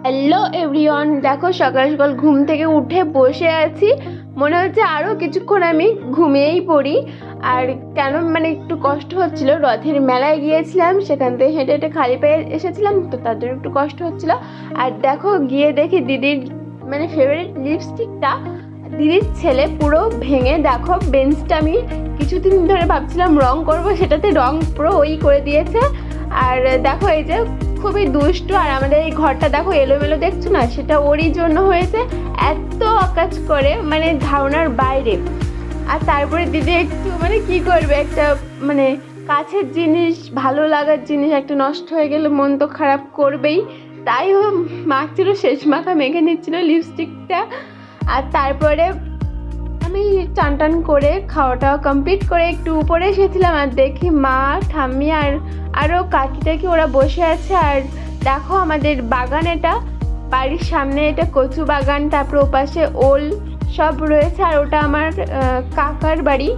Hello everyone, দেখো সকাল সকাল ঘুম থেকে উঠে বসে আছি। মনে হচ্ছে আরও কিছুক্ষণ আমি ঘুমিয়েই পড়ি। আর কেন একটু কষ্ট হচ্ছিল, রথের মেলায় গিয়েছিলাম, সেখান থেকে হেঁটে হেঁটে খালি পায়ে এসেছিলাম, তো তার জন্য একটু কষ্ট হচ্ছিল। আর দেখো গিয়ে দেখি দিদির ফেভারিট লিপস্টিকটা দিদির ছেলে পুরো ভেঙে, দেখো বেঞ্চটা আমি কিছুদিন ধরে ভাবছিলাম রং করব, সেটাতে রং পুরো ওই করে দিয়েছে। আর দেখো এই যে খুবই দুষ্টু। আর আমাদের এই ঘরটা দেখো এলোমেলো দেখছো না, সেটা ওরই জন্য হয়েছে। এত অকাজ করে ধারণার বাইরে। আর তারপরে দিদি একটু কি করবে, একটা কাছের জিনিস, ভালো লাগার জিনিস একটা নষ্ট হয়ে গেলে মন তো খারাপ করবেই। তাই ও মাখছিল, শেষ মাখা মেখে নিচ্ছিল লিপস্টিকটা। আর তারপরে আমি টান টান করে খাওয়াটা কমপ্লিট করে একটু উপরে এসেছিলাম, আর দেখি মা, ঠাম্মি আর আরও কাকি টাকি ওরা বসে আছে। আর দেখো আমাদের বাগান, এটা বাড়ির সামনে, এটা কচু বাগান, তারপর ওপাশে ওল সব রয়েছে। আর ওটা আমার কাকার বাড়ি।